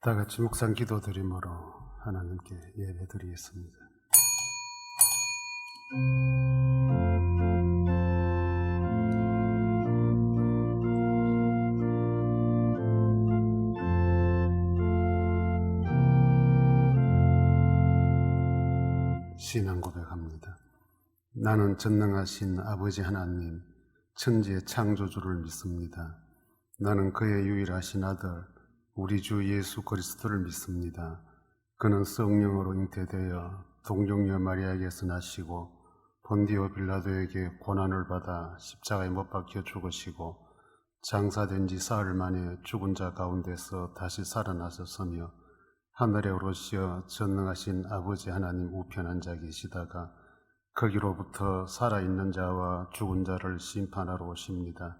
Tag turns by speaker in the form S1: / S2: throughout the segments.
S1: 다 같이 묵상 기도드림으로 하나님께 예배드리겠습니다. 신앙 고백합니다. 나는 전능하신 아버지 하나님, 천지의 창조주를 믿습니다. 나는 그의 유일하신 아들, 우리 주 예수 그리스도를 믿습니다. 그는 성령으로 잉태되어 동정녀 마리아에게서 나시고 본디오 빌라도에게 고난을 받아 십자가에 못 박혀 죽으시고 장사된 지 사흘 만에 죽은 자 가운데서 다시 살아나서 서며 하늘에 오르시어 전능하신 아버지 하나님 우편에 앉아 계시다가 거기로부터 살아있는 자와 죽은 자를 심판하러 오십니다.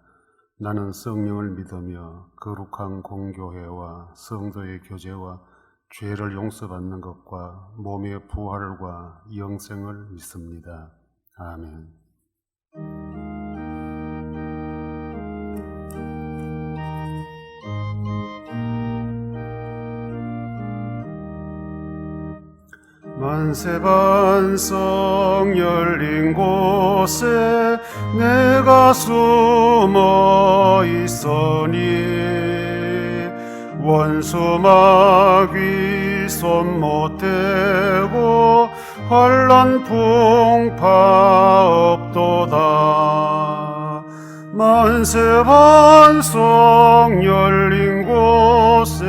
S1: 나는 성령을 믿으며 거룩한 공교회와 성도의 교제와 죄를 용서받는 것과 몸의 부활과 영생을 믿습니다. 아멘. 만세반성 열린 곳에 내가 숨어 있으니 원수 마귀 손 못 대고 환난 풍파 없도다. 만세반성 열린 곳에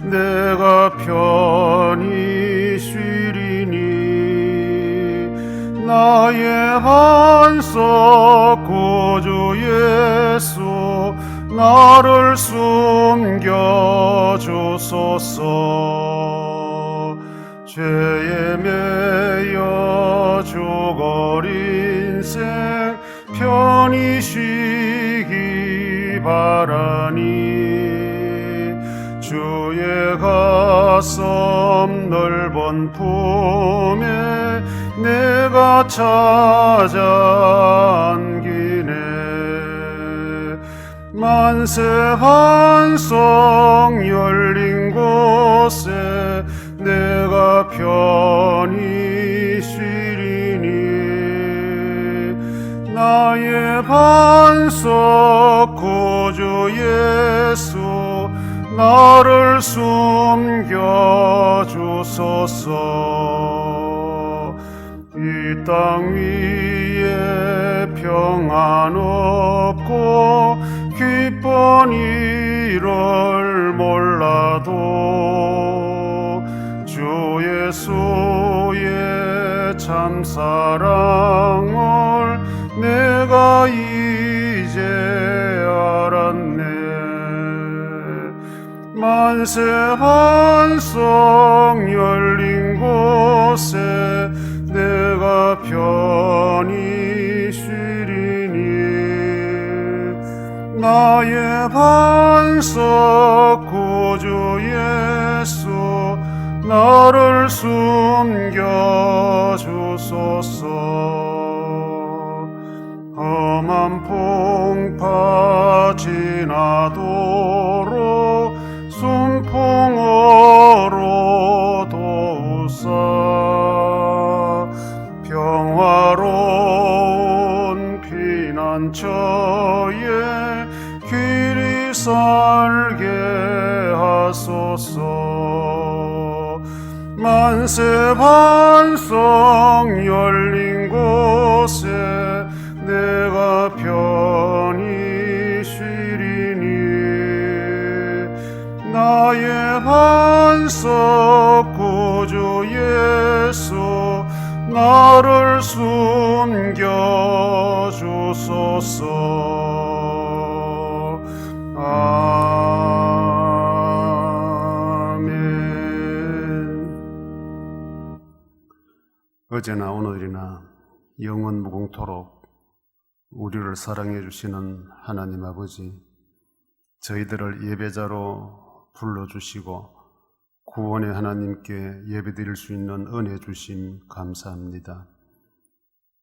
S1: 내가 편히 쉬리니 나의 반석 구주 예수 나를 숨겨주소서. 죄에 매여 죽을 인생 편히 쉬기 바라니 주의 가슴 넓은 품에 내가 찾아 안기네. 만세반성 열린 곳에 내가 편히 쉬리니 나의 반석 구주 예수 나를 숨겨주소서. 이 땅 위에 평안 없고 기쁜 일을 몰라도 주 예수의 참사랑을 내가 이제 알았네. 만세반성 열린 곳에 내가 편히 쉬리니 나의 반석 구주 예수 나를 숨겨주소서. 험한 풍파 지나도록 순풍으로 도우사 평화로운 피난처에 길이 살게 하소서. 만세반성 열린 곳에 내가 편히 쉬리니 나의 반석 구주 예수 나를 숨겨주소서. 아멘. 어제나 오늘이나 영원 무궁토록 우리를 사랑해 주시는 하나님 아버지, 저희들을 예배자로 불러주시고 구원의 하나님께 예배드릴 수 있는 은혜 주심 감사합니다.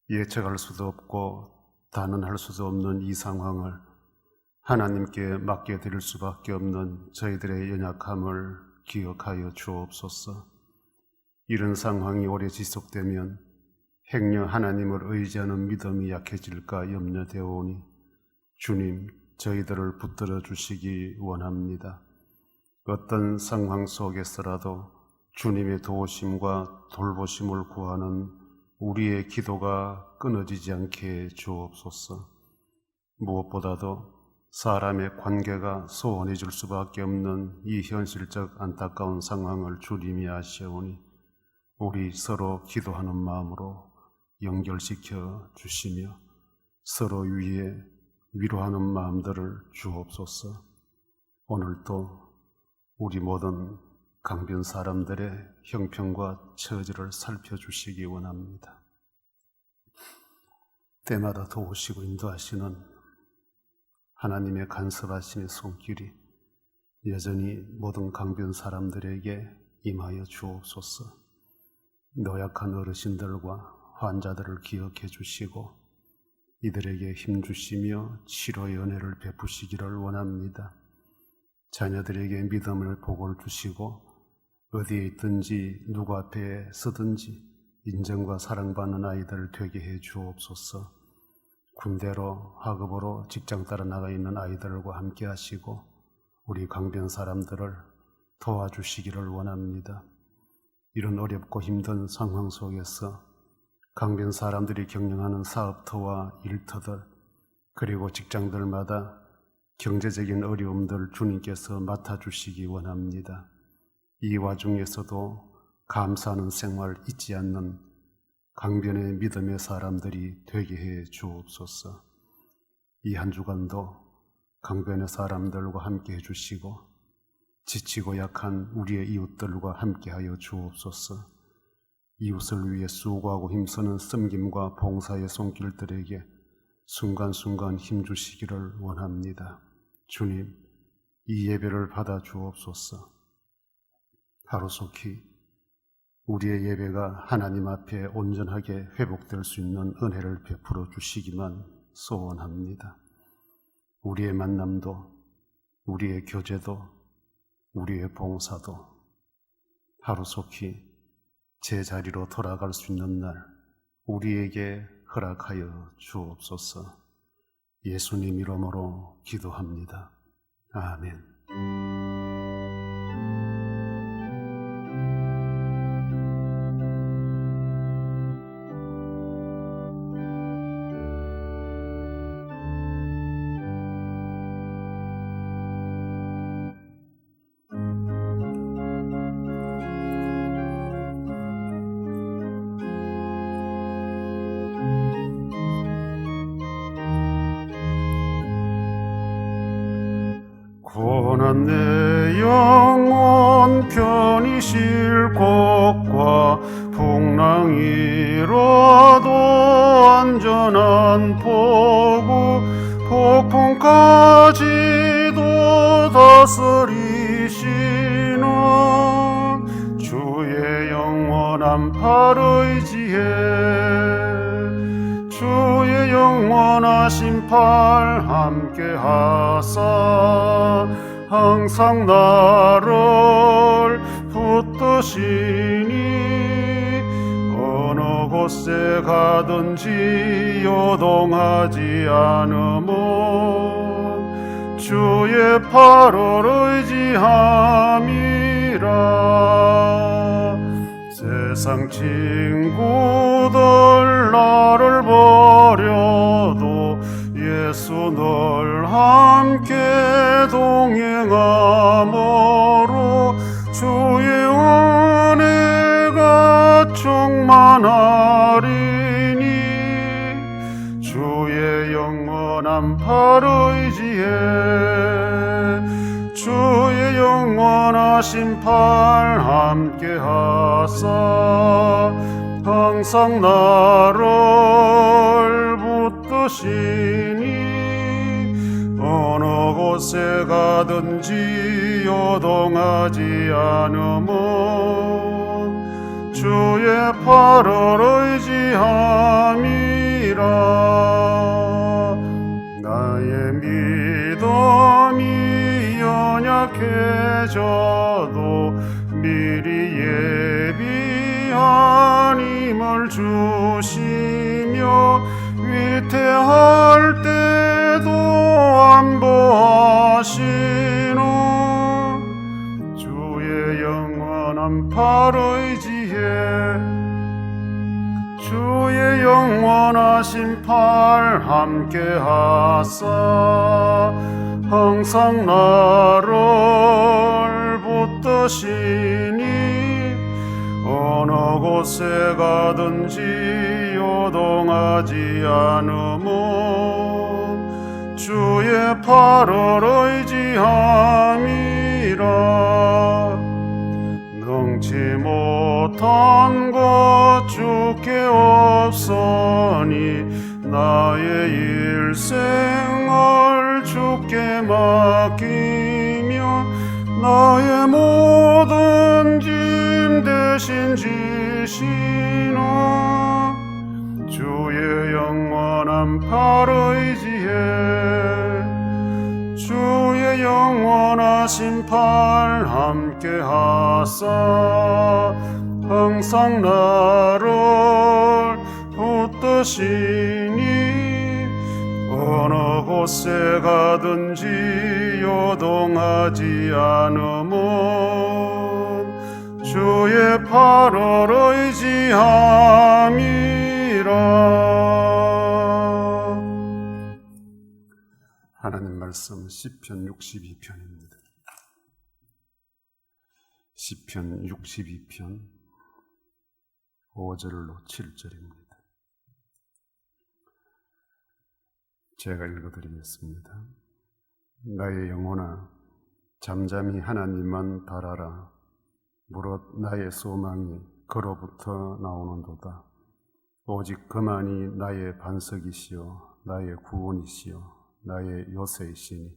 S1: 예측할 수도 없고 단언할 수도 없는 이 상황을 하나님께 맡겨드릴 수밖에 없는 저희들의 연약함을 기억하여 주옵소서. 이런 상황이 오래 지속되면 행여 하나님을 의지하는 믿음이 약해질까 염려되오니 주님, 저희들을 붙들어 주시기 원합니다. 어떤 상황 속에서라도 주님의 도우심과 돌보심을 구하는 우리의 기도가 끊어지지 않게 주옵소서. 무엇보다도 사람의 관계가 소원해질 수밖에 없는 이 현실적 안타까운 상황을 주님이 아시오니 우리 서로 기도하는 마음으로 연결시켜 주시며 서로 위해 위로하는 마음들을 주옵소서. 오늘도 우리 모든 강변 사람들의 형편과 처지를 살펴주시기 원합니다. 때마다 도우시고 인도하시는 하나님의 간섭하심의 손길이 여전히 모든 강변 사람들에게 임하여 주옵소서. 노약한 어르신들과 환자들을 기억해 주시고 이들에게 힘주시며 치료의 은혜를 베푸시기를 원합니다. 자녀들에게 믿음을 복을 주시고 어디에 있든지 누구 앞에 서든지 인정과 사랑받는 아이들 되게 해 주옵소서. 군대로 학업으로 직장 따라 나가 있는 아이들과 함께 하시고 우리 강변 사람들을 도와주시기를 원합니다. 이런 어렵고 힘든 상황 속에서 강변 사람들이 경영하는 사업터와 일터들 그리고 직장들마다 경제적인 어려움들 주님께서 맡아주시기 원합니다. 이 와중에서도 감사하는 생활 잊지 않는 강변의 믿음의 사람들이 되게 해 주옵소서. 이 한 주간도 강변의 사람들과 함께 해주시고 지치고 약한 우리의 이웃들과 함께하여 주옵소서. 이웃을 위해 수고하고 힘쓰는 섬김과 봉사의 손길들에게 순간순간 힘주시기를 원합니다. 주님, 이 예배를 받아 주옵소서. 하루속히 우리의 예배가 하나님 앞에 온전하게 회복될 수 있는 은혜를 베풀어 주시기만 소원합니다. 우리의 만남도, 우리의 교제도, 우리의 봉사도 하루속히 제자리로 돌아갈 수 있는 날 우리에게 허락하여 주옵소서. 예수님 이름으로 기도합니다. 아멘. 고난 내 영혼 편히 쉴 곳과 풍랑이라도 안전한 포구 폭풍까지도 다스리시는 주의 영원한 팔 의지해 주의 영원하신 팔 함께 하사 항상 나를 붙드시니 어느 곳에 가든지 요동하지 않으면 주의 팔을 의지함이라. 세상 친구들 나를 버려도 예수 늘 함께 동행함으로 주의 은혜가 충만하리니 주의 영원한 팔 의지해 주의 영원하신 팔 함께 하사 항상 나를 붙드시니 어느 곳에 가든지 요동하지 않으면 주의 팔을 의지함이라. 나의 믿음이 연약해져도 미리 예비한 힘을 주시며 위태할 때도 안보하시노. 주의 영원한 팔 의지에 주의 영원하신 팔 함께하사 항상 나를 붙드시니 어느 곳에 가든지 요동하지 않으면 주의 팔을 의지함이라. 능치 못한 것 주께 없으니 나의 일생을 주께 맡기며 나의 모든 짐 대신 지시는 주의 영원한 팔 의지에 주의 영원하신 팔 함께하사 항상 나를 붙드시니 어느 곳에 가든지 요동하지 않으면 주의 팔을 의지함이라. 하나님 말씀 시편 62편입니다. 시편 62편 5절로 7절입니다. 제가 읽어드리겠습니다. 나의 영혼아 잠잠히 하나님만 바라라. 무릇 나의 소망이 그로부터 나오는도다. 오직 그만이 나의 반석이시요 나의 구원이시요 나의 요새이시니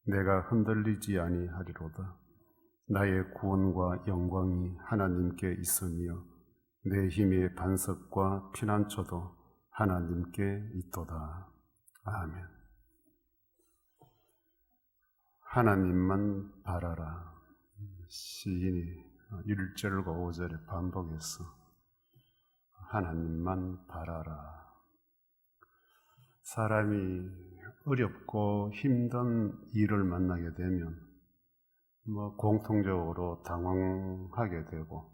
S1: 내가 흔들리지 아니하리로다. 나의 구원과 영광이 하나님께 있으며 내 힘의 반석과 피난처도 하나님께 있도다. 아멘. 하나님만 바라라. 시인이 1절과 5절에 반복해서 하나님만 바라라. 사람이 어렵고 힘든 일을 만나게 되면 공통적으로 당황하게 되고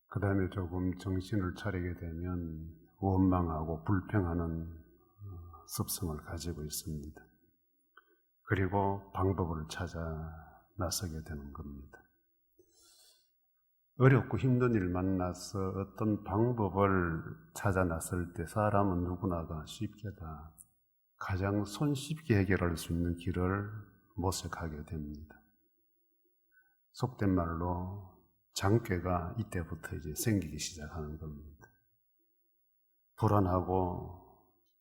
S1: 그 다음에 조금 정신을 차리게 되면 원망하고 불평하는 습성을 가지고 있습니다. 그리고 방법을 찾아 나서게 되는 겁니다. 어렵고 힘든 일을 만나서 어떤 방법을 찾아 나설 때 사람은 누구나가 쉽게 다 가장 손쉽게 해결할 수 있는 길을 모색하게 됩니다. 속된 말로 장꾀가 이때부터 이제 생기기 시작하는 겁니다. 불안하고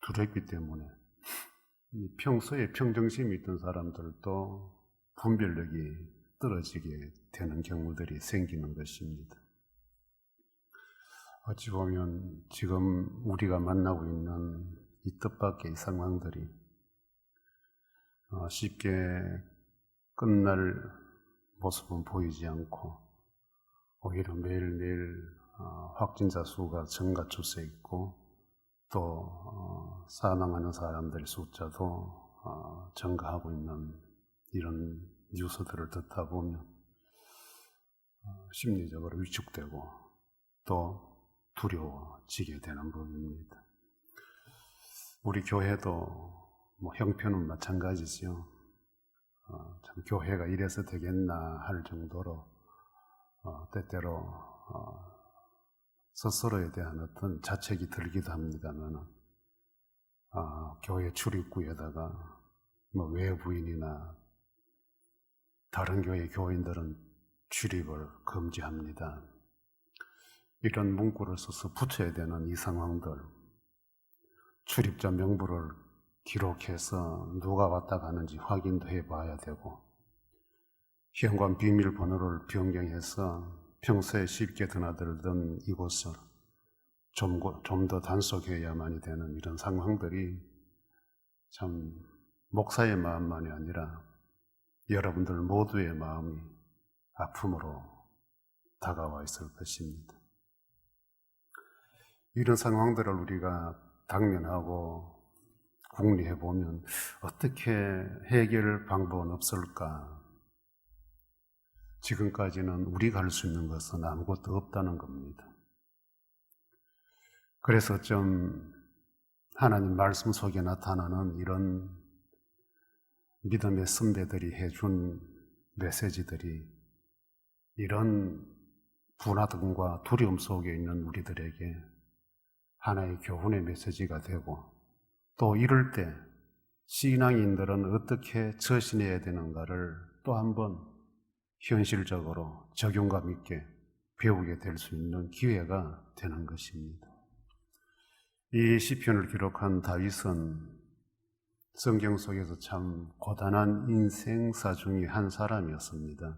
S1: 두렵기 때문에 평소에 평정심이 있던 사람들도 분별력이 떨어지게 되는 경우들이 생기는 것입니다. 어찌 보면 지금 우리가 만나고 있는 이 뜻밖의 상황들이 쉽게 끝날 모습은 보이지 않고 오히려 매일매일 확진자 수가 증가 추세에 있고 또 사망하는 사람들의 숫자도 증가하고 있는 이런 뉴스들을 듣다 보면 심리적으로 위축되고 또 두려워지게 되는 부분입니다. 우리 교회도 형편은 마찬가지죠. 참 교회가 이래서 되겠나 할 정도로 때때로 스스로에 대한 어떤 자책이 들기도 합니다만 교회 출입구에다가 외부인이나 다른 교회 교인들은 출입을 금지합니다. 이런 문구를 써서 붙여야 되는 이 상황들, 출입자 명부를 기록해서 누가 왔다 가는지 확인도 해봐야 되고 현관 비밀번호를 변경해서 평소에 쉽게 드나들던 이곳을 좀 더 단속해야만이 되는 이런 상황들이 참 목사의 마음만이 아니라 여러분들 모두의 마음이 아픔으로 다가와 있을 것입니다. 이런 상황들을 우리가 당면하고 궁리해 보면 어떻게 해결 방법은 없을까? 지금까지는 우리가 할 수 있는 것은 아무것도 없다는 겁니다. 그래서 좀 하나님 말씀 속에 나타나는 이런 믿음의 선배들이 해준 메시지들이 이런 분화등과 두려움 속에 있는 우리들에게 하나의 교훈의 메시지가 되고, 또 이럴 때 신앙인들은 어떻게 처신해야 되는가를 또 한번 현실적으로 적용감 있게 배우게 될 수 있는 기회가 되는 것입니다. 이 시편을 기록한 다윗은 성경 속에서 참 고단한 인생사 중의 한 사람이었습니다.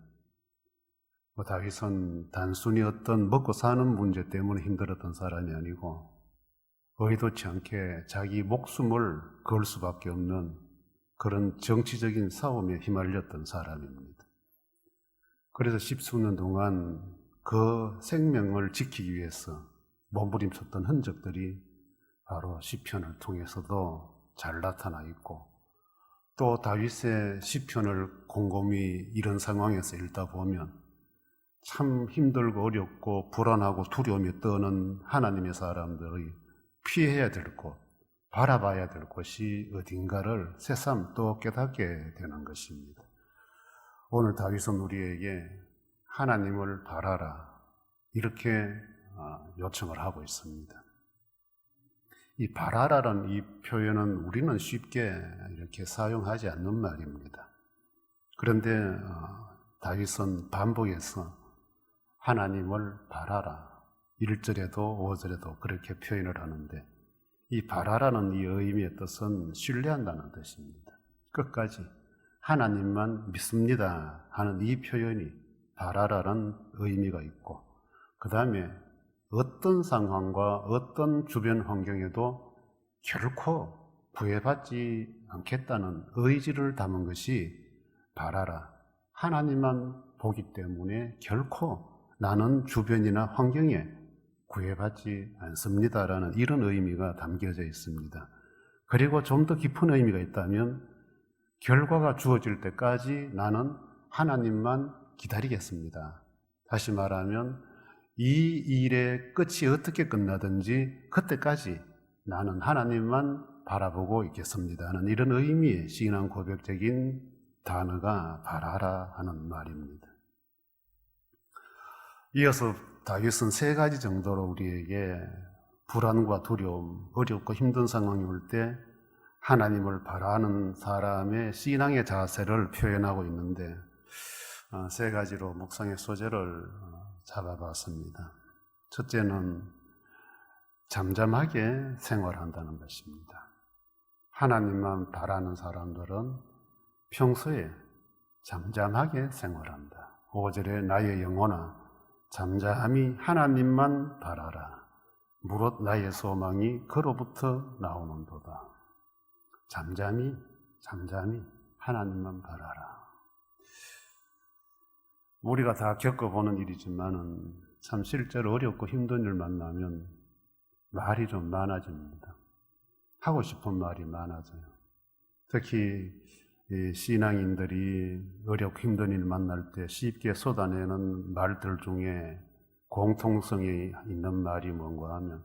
S1: 다윗은 단순히 어떤 먹고 사는 문제 때문에 힘들었던 사람이 아니고 의도치 않게 자기 목숨을 걸 수밖에 없는 그런 정치적인 싸움에 휘말렸던 사람입니다. 그래서 십수년 동안 그 생명을 지키기 위해서 몸부림쳤던 흔적들이 바로 시편을 통해서도 잘 나타나 있고, 또 다윗의 시편을 곰곰이 이런 상황에서 읽다 보면 참 힘들고 어렵고 불안하고 두려움이 떠는 하나님의 사람들의 피해야 될 곳, 바라봐야 될 곳이 어딘가를 새삼 또 깨닫게 되는 것입니다. 오늘 다윗은 우리에게 하나님을 바라라 이렇게 요청을 하고 있습니다. 이 바라라는 이 표현은 우리는 쉽게 이렇게 사용하지 않는 말입니다. 그런데 다윗은 반복해서 하나님을 바라라, 1절에도 5절에도 그렇게 표현을 하는데, 이 바라라는 이 의미의 뜻은 신뢰한다는 뜻입니다. 끝까지 하나님만 믿습니다 하는 이 표현이 바라라는 의미가 있고, 그 다음에 어떤 상황과 어떤 주변 환경에도 결코 구애받지 않겠다는 의지를 담은 것이 바라라, 하나님만 보기 때문에 결코 나는 주변이나 환경에 구애받지 않습니다라는 이런 의미가 담겨져 있습니다. 그리고 좀 더 깊은 의미가 있다면 결과가 주어질 때까지 나는 하나님만 기다리겠습니다. 다시 말하면 이 일의 끝이 어떻게 끝나든지 그때까지 나는 하나님만 바라보고 있겠습니다 하는 이런 의미의 신앙 고백적인 단어가 바라라 하는 말입니다. 이어서 다윗은 3가지 정도로 우리에게 불안과 두려움, 어렵고 힘든 상황이 올 때 하나님을 바라는 사람의 신앙의 자세를 표현하고 있는데, 3가지로 묵상의 소재를 잡아봤습니다. 첫째는 잠잠하게 생활한다는 것입니다. 하나님만 바라는 사람들은 평소에 잠잠하게 생활한다. 5절에 나의 영혼아 잠잠히 하나님만 바라라. 무릇 나의 소망이 그로부터 나오는도다. 잠잠히 하나님만 바라라. 우리가 다 겪어보는 일이지만은 참 실제로 어렵고 힘든 일 만나면 말이 좀 많아집니다. 하고 싶은 말이 많아져요. 특히 신앙인들이 어렵고 힘든 일 만날 때 쉽게 쏟아내는 말들 중에 공통성이 있는 말이 뭔가 하면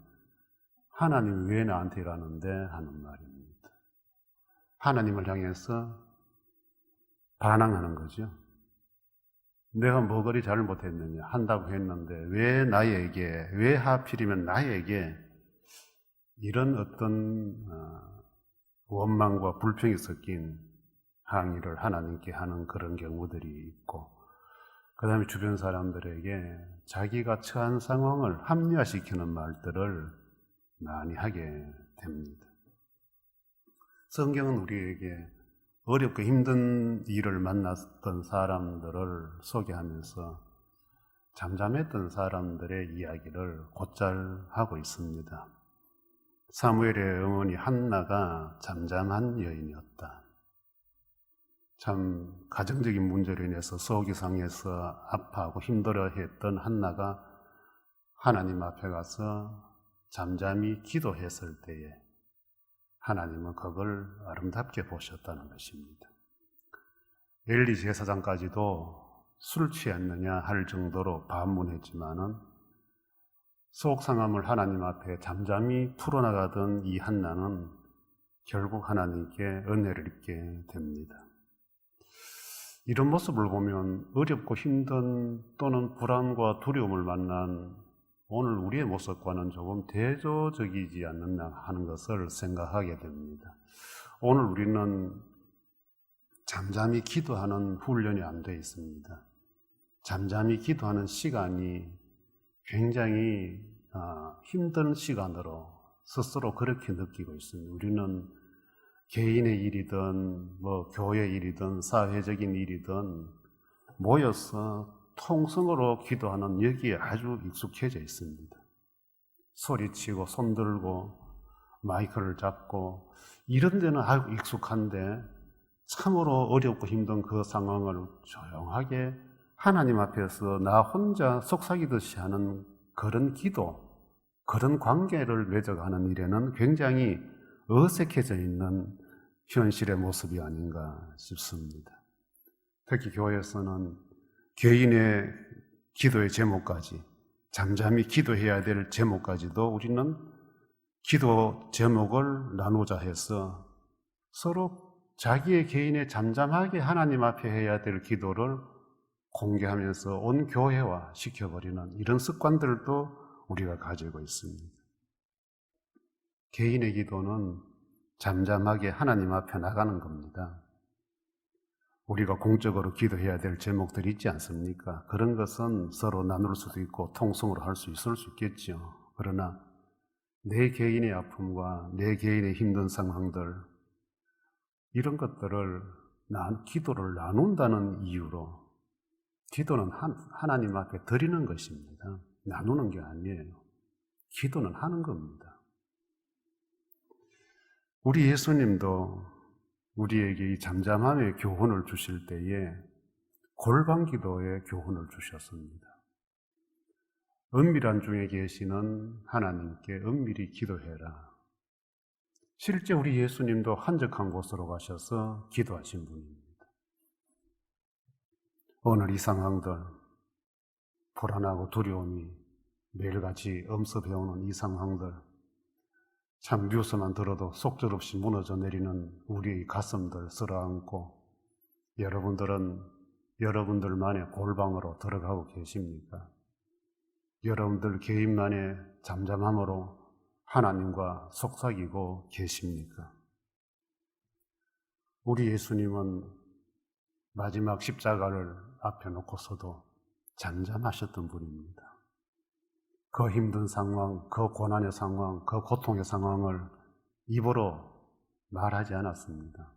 S1: 하나님 왜 나한테 이러는데 하는 말입니다. 하나님을 향해서 반항하는 거죠. 내가 뭐 그리 잘못했느냐 한다고 했는데 왜 나에게, 왜 하필이면 나에게 이런 어떤 원망과 불평이 섞인 항의를 하나님께 하는 그런 경우들이 있고, 그 다음에 주변 사람들에게 자기가 처한 상황을 합리화시키는 말들을 많이 하게 됩니다. 성경은 우리에게 어렵고 힘든 일을 만났던 사람들을 소개하면서 잠잠했던 사람들의 이야기를 곧잘 하고 있습니다. 사무엘의 어머니 한나가 잠잠한 여인이었다. 참 가정적인 문제로 인해서 속이 상해서 아파하고 힘들어했던 한나가 하나님 앞에 가서 잠잠히 기도했을 때에 하나님은 그걸 아름답게 보셨다는 것입니다. 엘리 제사장까지도 술 취했느냐 할 정도로 반문했지만은 속 상함을 하나님 앞에 잠잠히 풀어나가던 이 한나는 결국 하나님께 은혜를 입게 됩니다. 이런 모습을 보면 어렵고 힘든 또는 불안과 두려움을 만난 오늘 우리의 모습과는 조금 대조적이지 않느냐 하는 것을 생각하게 됩니다. 오늘 우리는 잠잠히 기도하는 훈련이 안 되어 있습니다. 잠잠히 기도하는 시간이 굉장히 힘든 시간으로 스스로 그렇게 느끼고 있습니다. 우리는 개인의 일이든 교회 일이든 사회적인 일이든 모여서 통성으로 기도하는 여기에 아주 익숙해져 있습니다. 소리치고 손들고 마이크를 잡고 이런 데는 아주 익숙한데 참으로 어렵고 힘든 그 상황을 조용하게 하나님 앞에서 나 혼자 속삭이듯이 하는 그런 기도, 그런 관계를 맺어가는 일에는 굉장히 어색해져 있는 현실의 모습이 아닌가 싶습니다. 특히 교회에서는 개인의 기도의 제목까지, 잠잠히 기도해야 될 제목까지도 우리는 기도 제목을 나누자 해서 서로 자기의 개인의 잠잠하게 하나님 앞에 해야 될 기도를 공개하면서 온 교회화 시켜버리는 이런 습관들도 우리가 가지고 있습니다. 개인의 기도는 잠잠하게 하나님 앞에 나가는 겁니다. 우리가 공적으로 기도해야 될 제목들이 있지 않습니까? 그런 것은 서로 나눌 수도 있고 통성으로 할 수 있을 수 있겠죠. 그러나 내 개인의 아픔과 내 개인의 힘든 상황들, 이런 것들을 기도를 나눈다는 이유로 기도는 하나님 앞에 드리는 것입니다. 나누는 게 아니에요. 기도는 하는 겁니다. 우리 예수님도 우리에게 이 잠잠함의 교훈을 주실 때에 골방 기도의 교훈을 주셨습니다. 은밀한 중에 계시는 하나님께 은밀히 기도해라. 실제 우리 예수님도 한적한 곳으로 가셔서 기도하신 분입니다. 오늘 이 상황들, 불안하고 두려움이 매일같이 엄습해오는 이 상황들, 참 뉴스만 들어도 속절없이 무너져 내리는 우리의 가슴들 쓸어안고 여러분들은 여러분들만의 골방으로 들어가고 계십니까? 여러분들 개인만의 잠잠함으로 하나님과 속삭이고 계십니까? 우리 예수님은 마지막 십자가를 앞에 놓고서도 잠잠하셨던 분입니다. 그 힘든 상황, 그 고난의 상황, 그 고통의 상황을 입으로 말하지 않았습니다.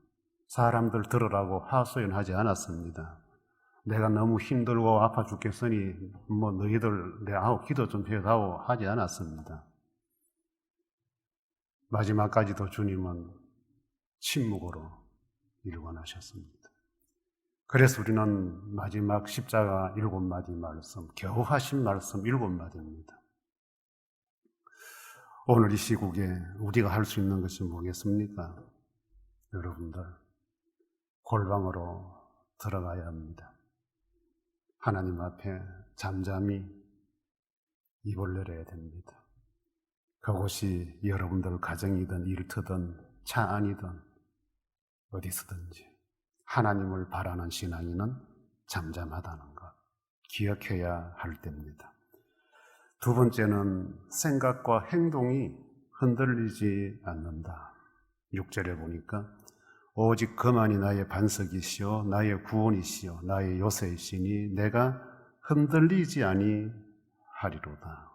S1: 사람들 들으라고 하소연하지 않았습니다. 내가 너무 힘들고 아파 죽겠으니 너희들 내 기도 좀 해다오 하지 않았습니다. 마지막까지도 주님은 침묵으로 일관하셨습니다. 그래서 우리는 마지막 십자가 7마디 말씀, 겨우 하신 말씀 7마디입니다. 오늘 이 시국에 우리가 할 수 있는 것이 뭐겠습니까? 여러분들, 골방으로 들어가야 합니다. 하나님 앞에 잠잠히 입을 내려야 됩니다. 그곳이 여러분들 가정이든 일터든 차 안이든 어디서든지 하나님을 바라는 신앙인은 잠잠하다는 것 기억해야 할 때입니다. 두 번째는 생각과 행동이 흔들리지 않는다. 6절에 보니까 오직 그만이 나의 반석이시오 나의 구원이시오 나의 요새이시니 내가 흔들리지 아니하리로다.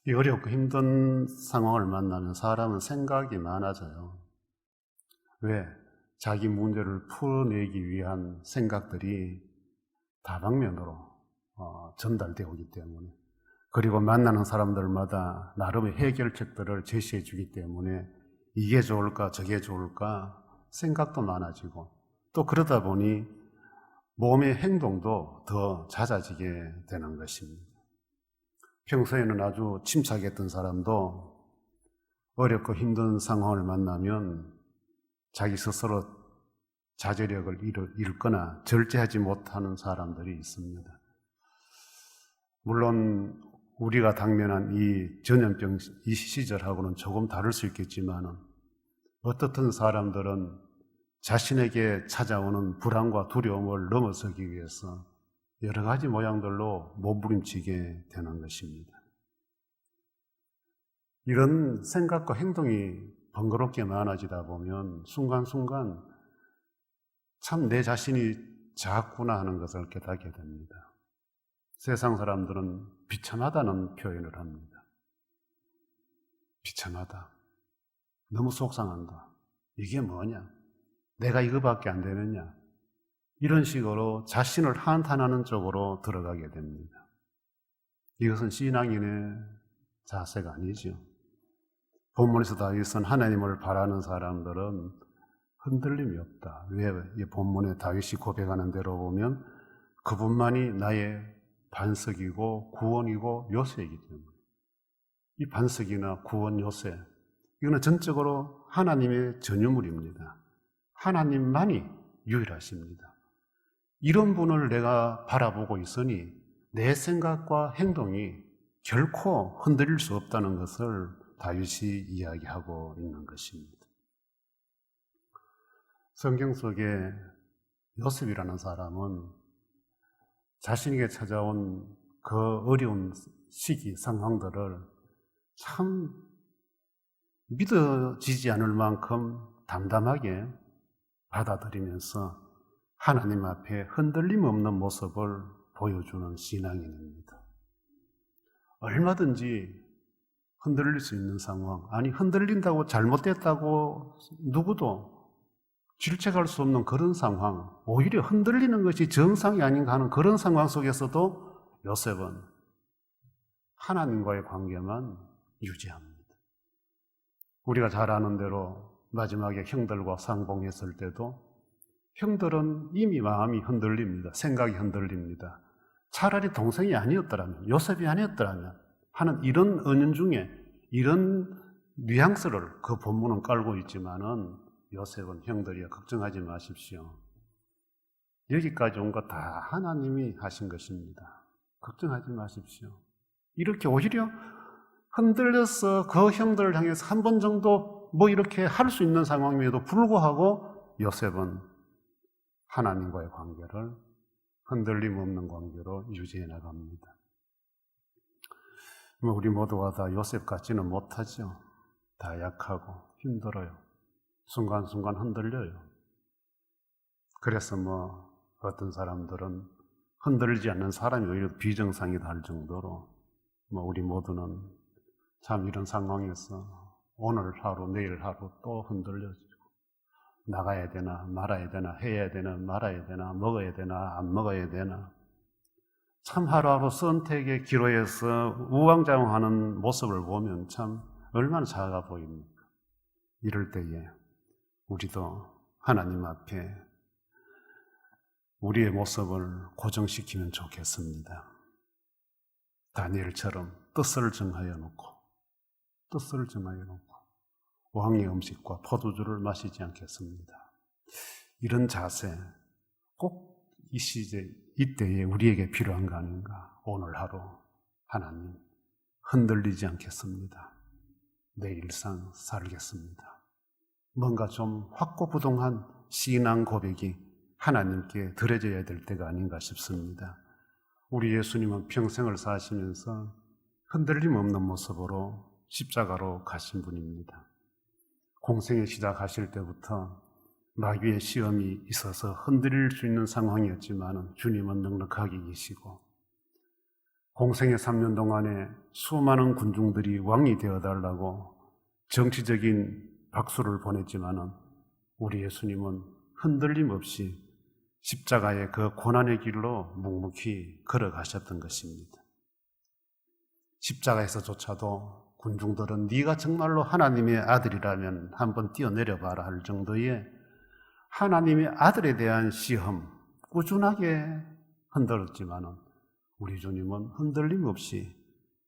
S1: 이 어렵고 힘든 상황을 만나면 사람은 생각이 많아져요. 왜? 자기 문제를 풀어내기 위한 생각들이 다방면으로 전달되어 오기 때문에, 그리고 만나는 사람들마다 나름의 해결책들을 제시해 주기 때문에 이게 좋을까 저게 좋을까 생각도 많아지고 또 그러다 보니 몸의 행동도 더 잦아지게 되는 것입니다. 평소에는 아주 침착했던 사람도 어렵고 힘든 상황을 만나면 자기 스스로 자제력을 잃거나 절제하지 못하는 사람들이 있습니다. 물론 우리가 당면한 이 전염병 이 시절하고는 조금 다를 수 있겠지만 어떻든 사람들은 자신에게 찾아오는 불안과 두려움을 넘어서기 위해서 여러 가지 모양들로 몸부림치게 되는 것입니다. 이런 생각과 행동이 번거롭게 많아지다 보면 순간순간 참 내 자신이 작구나 하는 것을 깨닫게 됩니다. 세상 사람들은 비참하다는 표현을 합니다. 비참하다. 너무 속상한다. 이게 뭐냐? 내가 이거밖에 안 되느냐? 이런 식으로 자신을 한탄하는 쪽으로 들어가게 됩니다. 이것은 신앙인의 자세가 아니죠. 본문에서 다윗은 하나님을 바라는 사람들은 흔들림이 없다. 왜? 이 본문에 다윗이 고백하는 대로 보면 그분만이 나의 반석이고 구원이고 요새이기 때문에 이 반석이나 구원 요새 이거는 전적으로 하나님의 전유물입니다. 하나님만이 유일하십니다. 이런 분을 내가 바라보고 있으니 내 생각과 행동이 결코 흔들릴 수 없다는 것을 다윗이 이야기하고 있는 것입니다. 성경 속에 요셉이라는 사람은 자신에게 찾아온 그 어려운 시기, 상황들을 참 믿어지지 않을 만큼 담담하게 받아들이면서 하나님 앞에 흔들림 없는 모습을 보여주는 신앙인입니다. 얼마든지 흔들릴 수 있는 상황, 아니 흔들린다고 잘못됐다고 누구도 질책할 수 없는 그런 상황, 오히려 흔들리는 것이 정상이 아닌가 하는 그런 상황 속에서도 요셉은 하나님과의 관계만 유지합니다. 우리가 잘 아는 대로 마지막에 형들과 상봉했을 때도 형들은 이미 마음이 흔들립니다. 생각이 흔들립니다. 차라리 동생이 아니었더라면, 요셉이 아니었더라면 하는 이런 은연중에 이런 뉘앙스를 그 본문은 깔고 있지만은 요셉은 형들이여 걱정하지 마십시오. 여기까지 온 거 다 하나님이 하신 것입니다. 걱정하지 마십시오. 이렇게 오히려 흔들려서 그 형들을 향해서 한 번 정도 뭐 이렇게 할 수 있는 상황임에도 불구하고 요셉은 하나님과의 관계를 흔들림 없는 관계로 유지해 나갑니다. 우리 모두가 다 요셉 같지는 못하죠. 다 약하고 힘들어요. 순간순간 흔들려요. 그래서 어떤 사람들은 흔들리지 않는 사람이 오히려 비정상이다 할 정도로 우리 모두는 참 이런 상황에서 오늘 하루 내일 하루 또 흔들려지고 나가야 되나 말아야 되나 해야 되나 말아야 되나 먹어야 되나 안 먹어야 되나 참 하루하루 선택의 기로에서 우왕좌왕하는 모습을 보면 참 얼마나 작아 보입니까? 이럴 때에 우리도 하나님 앞에 우리의 모습을 고정시키면 좋겠습니다. 다니엘처럼 뜻을 정하여 놓고 왕의 음식과 포도주를 마시지 않겠습니다. 이런 자세 꼭 이 시제 이때에 우리에게 필요한 거 아닌가. 오늘 하루 하나님 흔들리지 않겠습니다. 내 일상 살겠습니다. 뭔가 좀 확고부동한 신앙 고백이 하나님께 드려져야 될 때가 아닌가 싶습니다. 우리 예수님은 평생을 사시면서 흔들림 없는 모습으로 십자가로 가신 분입니다. 공생에 시작하실 때부터 마귀의 시험이 있어서 흔들릴 수 있는 상황이었지만 주님은 넉넉하게 계시고 공생의 3년 동안에 수많은 군중들이 왕이 되어달라고 정치적인 박수를 보냈지만 우리 예수님은 흔들림 없이 십자가의 그 고난의 길로 묵묵히 걸어가셨던 것입니다. 십자가에서조차도 군중들은 네가 정말로 하나님의 아들이라면 한번 뛰어내려봐라 할 정도의 하나님의 아들에 대한 시험 꾸준하게 흔들었지만은 우리 주님은 흔들림 없이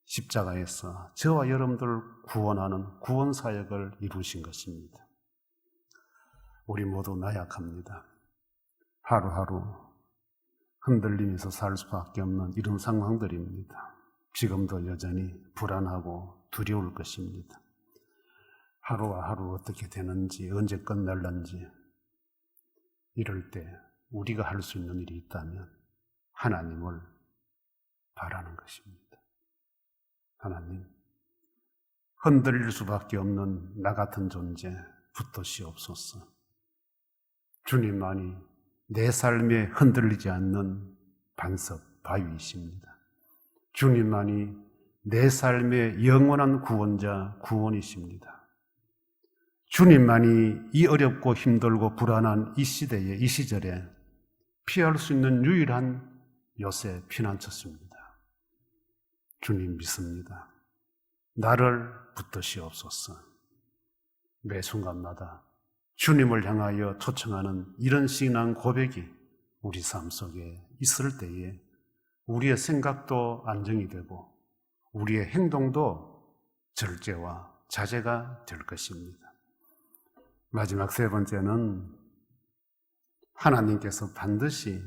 S1: 십자가에서 저와 여러분들을 구원하는 구원 사역을 이루신 것입니다. 우리 모두 나약합니다. 하루하루 흔들리면서 살 수밖에 없는 이런 상황들입니다. 지금도 여전히 불안하고 두려울 것입니다. 하루와 하루 어떻게 되는지, 언제 끝날는지, 이럴 때 우리가 할 수 있는 일이 있다면 하나님을 바라는 것입니다. 하나님, 흔들릴 수밖에 없는 나 같은 존재 붙드시옵소서. 주님만이 내 삶에 흔들리지 않는 반석 바위이십니다. 주님만이 내 삶의 영원한 구원자 구원이십니다. 주님만이 이 어렵고 힘들고 불안한 이 시대에, 이 시절에 피할 수 있는 유일한 요새 피난처십니다. 주님 믿습니다. 나를 붙드시옵소서. 매 순간마다 주님을 향하여 초청하는 이런 신앙 고백이 우리 삶 속에 있을 때에 우리의 생각도 안정이 되고 우리의 행동도 절제와 자제가 될 것입니다. 마지막 세 번째는 하나님께서 반드시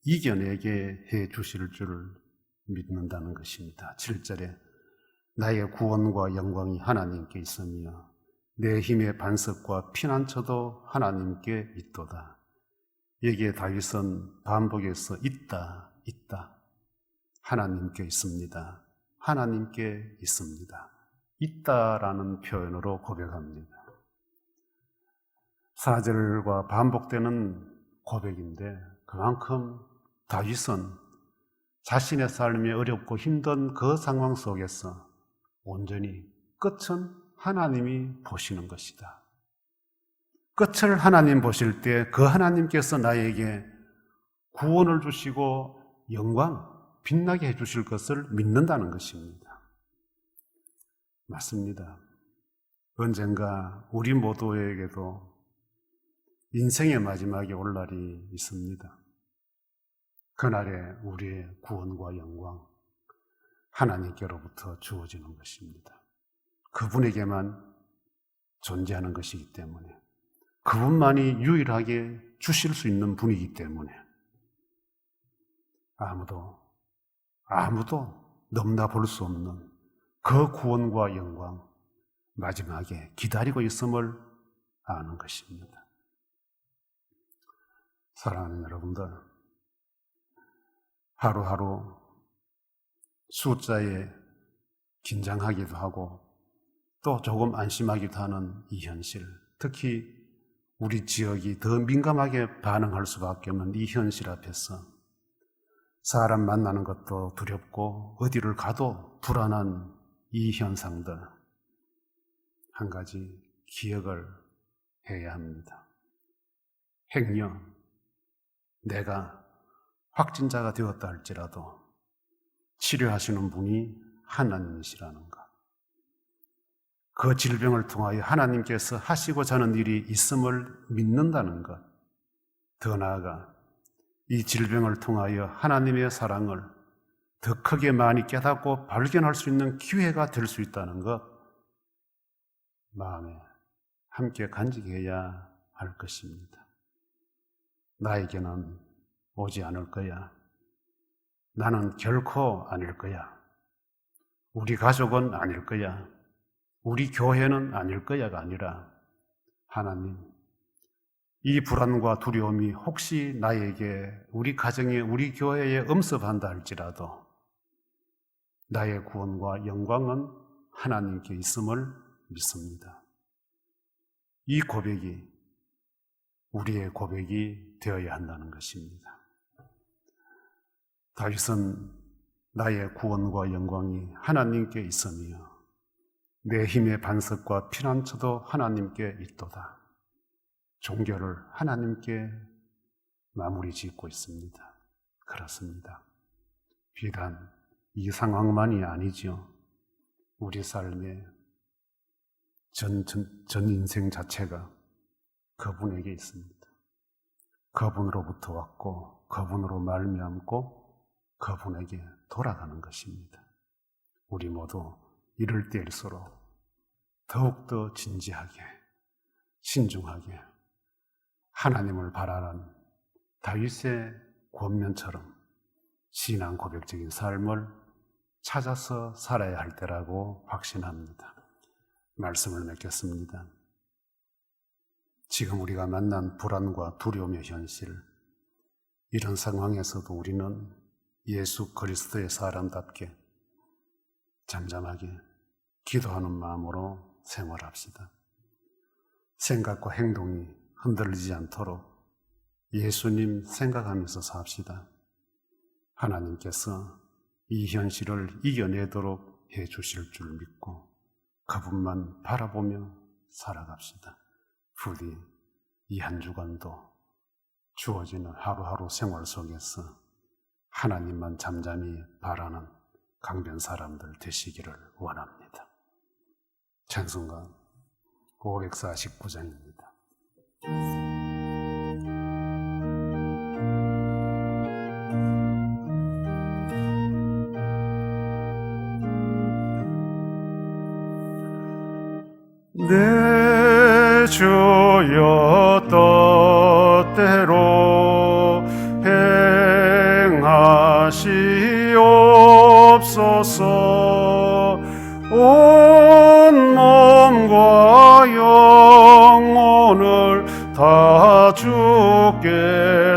S1: 이겨내게 해 주실 줄을 믿는다는 것입니다. 7절에 나의 구원과 영광이 하나님께 있으며 내 힘의 반석과 피난처도 하나님께 있도다. 여기에 다윗은 반복해서 있다. 하나님께 있습니다. 하나님께 있습니다. 있다라는 표현으로 고백합니다. 4절과 반복되는 고백인데 그만큼 다윗은 자신의 삶이 어렵고 힘든 그 상황 속에서 온전히 끝은 하나님이 보시는 것이다. 끝을 하나님 보실 때 그 하나님께서 나에게 구원을 주시고 영광, 빛나게 해주실 것을 믿는다는 것입니다. 맞습니다. 언젠가 우리 모두에게도 인생의 마지막에 올 날이 있습니다. 그날에 우리의 구원과 영광, 하나님께로부터 주어지는 것입니다. 그분에게만 존재하는 것이기 때문에, 그분만이 유일하게 주실 수 있는 분이기 때문에 아무도 넘나 볼 수 없는 그 구원과 영광, 마지막에 기다리고 있음을 아는 것입니다. 사랑하는 여러분들, 하루하루 숫자에 긴장하기도 하고 또 조금 안심하기도 하는 이 현실, 특히 우리 지역이 더 민감하게 반응할 수밖에 없는 이 현실 앞에서 사람 만나는 것도 두렵고 어디를 가도 불안한 이 현상들, 한 가지 기억을 해야 합니다. 행여 내가 확진자가 되었다 할지라도 치료하시는 분이 하나님이시라는 것, 그 질병을 통하여 하나님께서 하시고자 하는 일이 있음을 믿는다는 것, 더 나아가 이 질병을 통하여 하나님의 사랑을 더 크게 많이 깨닫고 발견할 수 있는 기회가 될 수 있다는 것, 마음에 함께 간직해야 할 것입니다. 나에게는 오지 않을 거야. 나는 결코 아닐 거야. 우리 가족은 아닐 거야. 우리 교회는 아닐 거야가 아니라, 하나님, 이 불안과 두려움이 혹시 나에게, 우리 가정에, 우리 교회에 엄습한다 할지라도 나의 구원과 영광은 하나님께 있음을 믿습니다. 이 고백이 우리의 고백이 되어야 한다는 것입니다. 다윗은 나의 구원과 영광이 하나님께 있으며 내 힘의 반석과 피난처도 하나님께 있도다. 종교를 하나님께 마무리 짓고 있습니다. 그렇습니다. 비단 이 상황만이 아니죠. 우리 삶의 전 인생 자체가 그분에게 있습니다. 그분으로부터 왔고 그분으로 말미암고 그분에게 돌아가는 것입니다. 우리 모두 이럴 때일수록 더욱더 진지하게 신중하게 하나님을 바라는 다윗의 권면처럼 신앙 고백적인 삶을 찾아서 살아야 할 때라고 확신합니다. 말씀을 맺겠습니다. 지금 우리가 만난 불안과 두려움의 현실, 이런 상황에서도 우리는 예수 그리스도의 사람답게 잠잠하게 기도하는 마음으로 생활합시다. 생각과 행동이 흔들리지 않도록 예수님 생각하면서 삽시다. 하나님께서 이 현실을 이겨내도록 해 주실 줄 믿고 그분만 바라보며 살아갑시다. 부디 이 한 주간도 주어지는 하루하루 생활 속에서 하나님만 잠잠히 바라는 강변 사람들 되시기를 원합니다. 찬송가 549장입니다. 내 주여 뜻대로 행하시옵소서. 온 몸과 영혼을 다 주께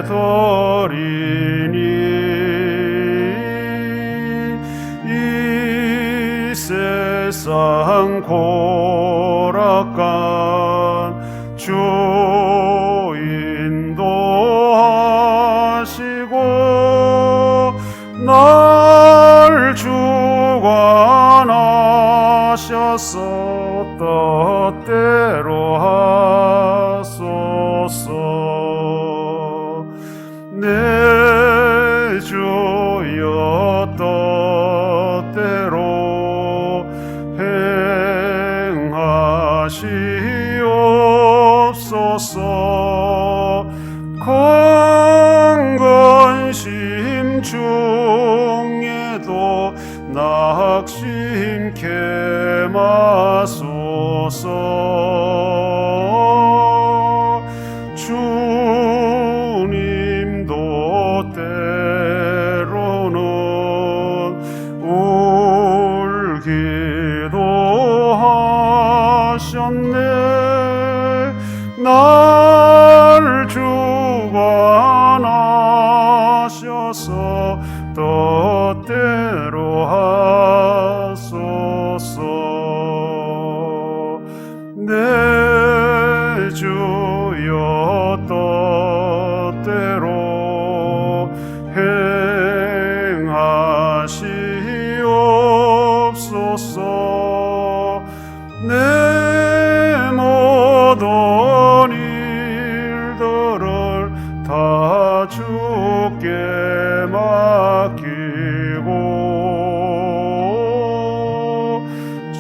S1: 드리니 이 세상 고락간 주 인도하시고 날 주관하셔서 뜻대로 하소서. 내 주여 뜻대로 행하시옵소서. 건건심 중에도 낙심케 마소서. 주님도 때로는 울기도 하셨네. 날 주관하셔서 뜻대로 하소서. 내 주여 뜻대로 행하시옵소서. 내 모든 일들을 다 주께 맡기고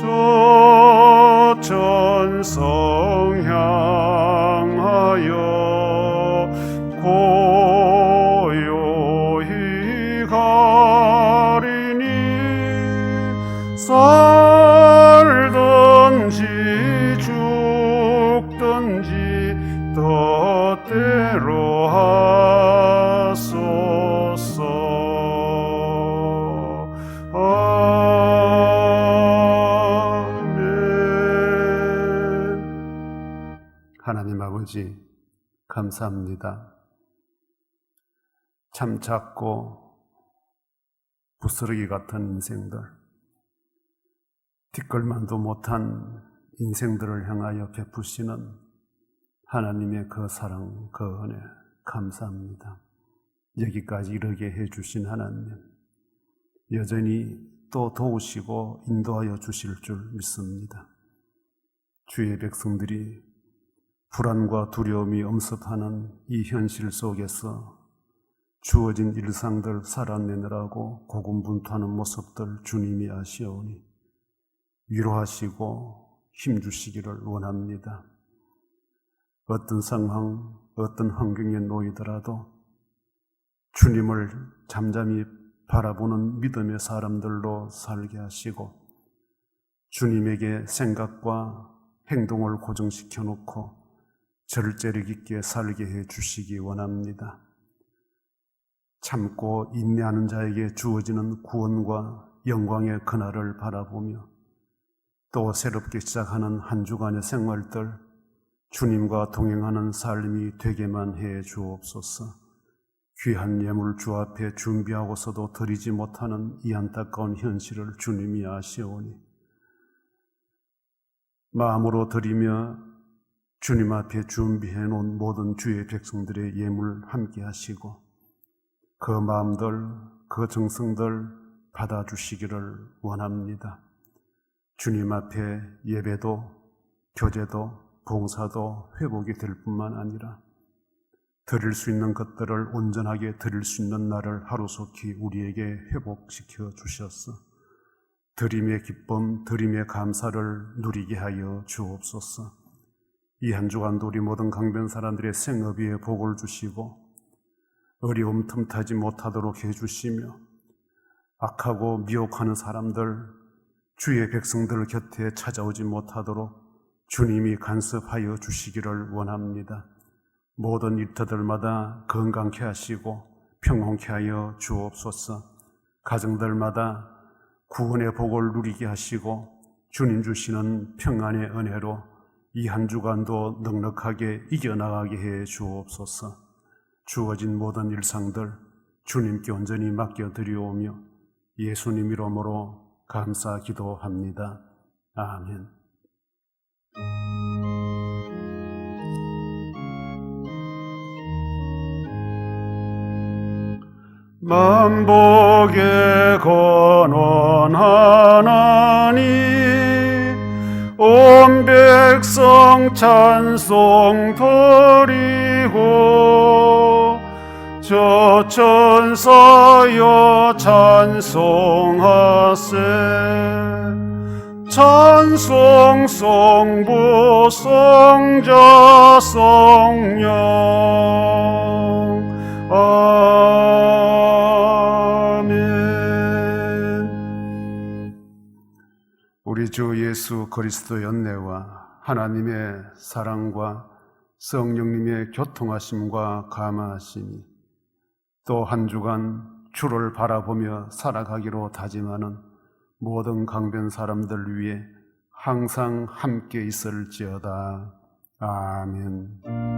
S1: 저 천성 향하여 고요히 가리니 살든지 죽든지 뜻대로 하소서. 아멘. 하나님 아버지 감사합니다. 참 작고 부스러기 같은 인생들, 뒷걸만도 못한 인생들을 향하여 베푸시는 하나님의 그 사랑, 그 은혜 감사합니다. 여기까지 이르게 해주신 하나님, 여전히 또 도우시고 인도하여 주실 줄 믿습니다. 주의 백성들이 불안과 두려움이 엄습하는 이 현실 속에서 주어진 일상들 살아내느라고 고군분투하는 모습들 주님이 아시오니 위로하시고 힘주시기를 원합니다. 어떤 상황, 어떤 환경에 놓이더라도 주님을 잠잠히 바라보는 믿음의 사람들로 살게 하시고 주님에게 생각과 행동을 고정시켜 놓고 절제력 있게 살게 해 주시기 원합니다. 참고 인내하는 자에게 주어지는 구원과 영광의 그날을 바라보며 또 새롭게 시작하는 한 주간의 생활들 주님과 동행하는 삶이 되게만 해 주옵소서. 귀한 예물 주 앞에 준비하고서도 드리지 못하는 이 안타까운 현실을 주님이 아시오니 마음으로 드리며 주님 앞에 준비해 놓은 모든 주의 백성들의 예물 함께 하시고 그 마음들, 그 정성들 받아주시기를 원합니다. 주님 앞에 예배도, 교제도, 봉사도 회복이 될 뿐만 아니라 드릴 수 있는 것들을 온전하게 드릴 수 있는 날을 하루속히 우리에게 회복시켜 주셔서 드림의 기쁨, 드림의 감사를 누리게 하여 주옵소서. 이 한 주간도 우리 모든 강변 사람들의 생업 위에 복을 주시고 어려움 틈타지 못하도록 해주시며 악하고 미혹하는 사람들, 주의 백성들 곁에 찾아오지 못하도록 주님이 간섭하여 주시기를 원합니다. 모든 일터들마다 건강케 하시고 평온케 하여 주옵소서. 가정들마다 구원의 복을 누리게 하시고 주님 주시는 평안의 은혜로 이 한 주간도 넉넉하게 이겨나가게 해 주옵소서. 주어진 모든 일상들 주님께 온전히 맡겨드리오며 예수님 이름으로 감사 기도합니다. 아멘. 만복의 권원하나니 온 백성 찬송 드리고 저 천사여 찬송하세. 찬송 성부 성자 성령 아멘. 우리 주 예수 그리스도의 은혜와 하나님의 사랑과 성령님의 교통하심과 감화하심이 또 한 주간 주를 바라보며 살아가기로 다짐하는 모든 강변 사람들 위해 항상 함께 있을지어다. 아멘.